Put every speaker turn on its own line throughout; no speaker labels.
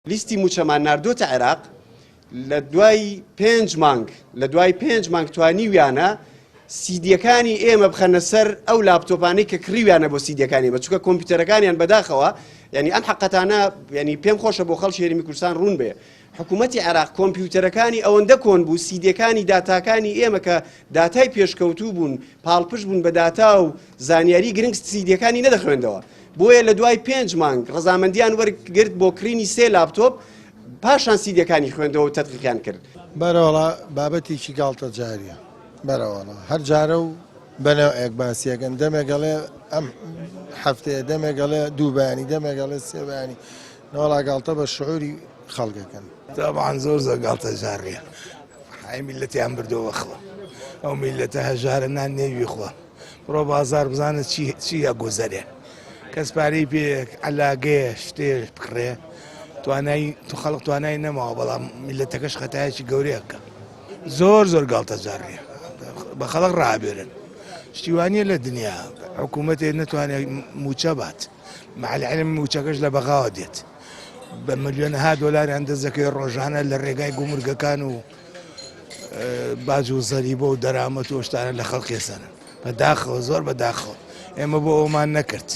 لیستی موچەمان ناردۆتە عێراق لە دوای 5 مانگ توانیویانە سیدیەکانی ئێمە بخەنە سەر ئەو لاپتۆپانەی کە کڕیویانە بۆ سیدیەکانی بە چونکە کۆمپیوتەرەکانیان بەداخەوە ینی ئەم حەقەتانە ینی پێم خۆشە بۆ خەڵکی هەرێمی کوردستان ڕوون بێ حکوومەتی عێراق کۆمپیوتەرەکانی ئەوەندە کۆن بوو سیدیەکانی داتاکانی ئێمە کە داتای پێشکەوتوو بوون پاڵپشت بوون بە داتا و زانیاری گرنگ سیدیەکانی نەدەخوێندەوە بۆیە لە دوای 5 مانگ ڕەزامەندیان وەرگرت بۆ کڕینی 3 لاپتۆپ پاشان سیدیەکانی خوێندەوە و تەدقیقیان کرد.
بەرەوەڵا بابەتێکی گاڵتە جاریە بەرەوەڵا هەر جارە و بەنەو ئەکباسیەکەن دەمێگەڵێ ئەم هەفتەیە دەمێگەڵێ دوو بەیانی دەمێگەڵێ سێ بەیانی نەوەڵا گاڵتە بە شعوری خەڵکەکەن.
طبعا زۆر گاڵتە جاریە هەی میلەتیان بردەوە خۆ ئەو میلەتە هەژارە نان نێوی خۆ بڕۆ بازار بزانە چیە گۆزەرێ کەس پارەی پێ عەلاگەیە شتێ بکڕێ تو خەڵک توانای نەماوە بەڵام میلەتەکەش خەتایەکی گەورەیەکە زۆر گاڵتە جاریە بە خەڵک ڕابێرن شتیوانیە لە دنیا حکوومەتێ نەتوانێت موچە بات مع العلم موچەکەش لە بەغاوە دێت بە ملیۆنەها دۆلاری ئەندەزەکەی ڕۆژانە لە ڕێگای گومرگەکان و باج و زەریبە و دەرامەت و شتانە لە خەڵکی سەنن بەداخەوە زۆر بەداخەوە ئێمە بۆ ئەومان نەکرد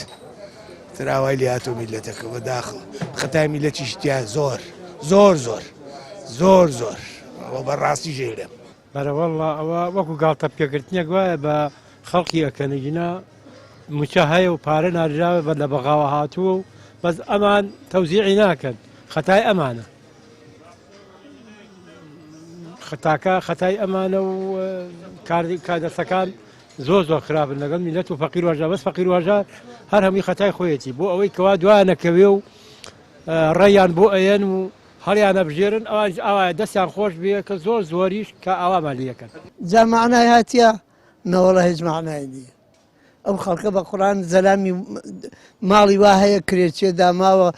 تراوای لێ هاتۆ میلەتەکە بەداخەوە خەتای میلەتی شتیا زۆر ئەوە بەڕاستی ژێرە
بەرەوەڵڵا ئەوە وەکو گاڵتە پێکردنیەک وایە بە خەڵکی ئەکەنەگینا موچە هەیە و پارە ناراوە بە لە بەغاوە هاتووە و بەس ئەمان تەوزیعی ناکەن خەتای ئەمانە خەتای ئەمانە و کادەسەکان زۆر خراپن لەگەڵ میلەت و فەقیر وەژار بەس فەقیر وەژار هەر هەمووی خەتای خۆیەتی بۆ ئەوەی کەوا دوایانەکەوێ و ڕێیان بۆ ئەیەن و هەڵیانە بژێرن ئەوە دەستیان خۆش بێ کە زۆریش کە ئاوامان لەکەن
جا معنای هاتیە نەوەڵە هیچ معنای نییە ئەم خەڵکە بە قورآن زەلامی ماڵی وا هەیە کرێچێ داماوە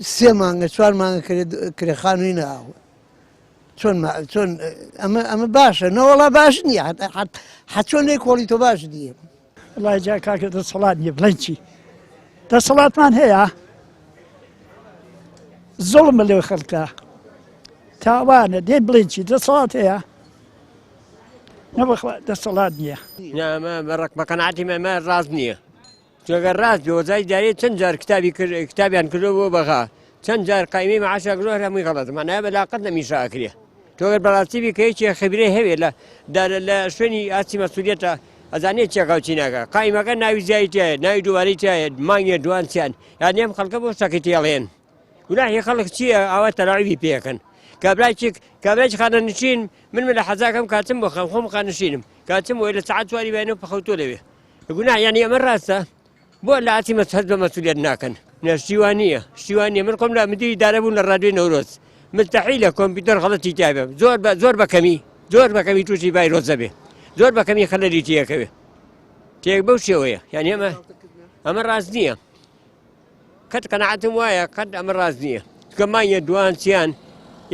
3 مانگە 4 مانگە کرێخانووی ناوە چۆن ئەمە باشە نەوەڵا باش نییە چۆن لێ کۆڵی تۆ باش نییە
وڵای جا کاکە دەسەڵات نییە بڵێن چی دەسەڵاتمان هەیە زۆڵمە لێو خەڵکە تاوانە دێ بڵێن چی دەسەڵات هەیە دەسەڵات نییە
بە قەناعەتی مەمە ڕاست نییە چۆگە ڕاست بێوەزای دارێت چەند جار کتابیان کردو بۆ بەغا چەند جار قایمەی مەعاشە کردو هەر هەمووی غەڵەت مانایە بەلاقەت نەمیشاکرێ تۆگەر بەڕاستی بیکەیەکی خبرێ هەوێ لە شوێنی ئاسی مەسئولیەتە ئەزانێت چێکاوچی ناکە قایمەکە ناوی زیایتایە ناوی دووبارەی تایە مانگێ دوانچیان یان ئەم خەڵکە بۆ شتێکی تێڵێن گوناحی خەڵک چییە ئەوە تەلاوی پێکەن کابراایکی خانەنشین من لە حەزاکەم کاتم بۆ خۆم خانشینم کاتم وی لە سەعات 4 بێنە و پەخەوتۆ لەوێ گوناح یانی ئەمە ڕاستە بۆ لە ئاسی مەسحەد بە مەسئولیەت ناکەن شتیوانیە من خۆم لە مدیری دارە بوون لە ڕادیۆی نەورۆز مستحیلە کۆمپیوتەر غەڵەتی تایبێ زۆر بەکەمی تووشی ڤایرۆسە بێ زۆر بەکەمی خەلەری تیەکەوێ تێک بەو شێوەیە یانی ئەمە ڕاست نییە قەت قەناعەتم وایە قەت ئەمە ڕاست نییە کە مایە دوانچیان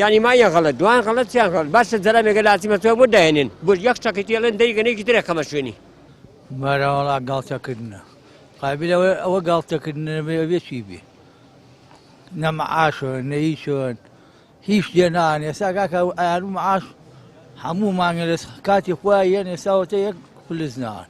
یانی مایە غەڵەت دوان غەڵەتیان غەڵەت باشە جەرامێکە لە ئاسی مەسەوە بۆ داهێنن بۆ یەک شەقی تێڵێن دەیگەنێکی ترە خەمە شوێنی
بەرەوەڵا گاڵتەکردنە قابل ئەوە گاڵتەکردنە بێ چی بێ نەمەعاشۆن نەیشۆن هیچ لێ نان ئێستا کاکە ئایان و مەعاش هەموو مانگە لە کاتی خۆیان ئێستاوەتە یەک فلز نان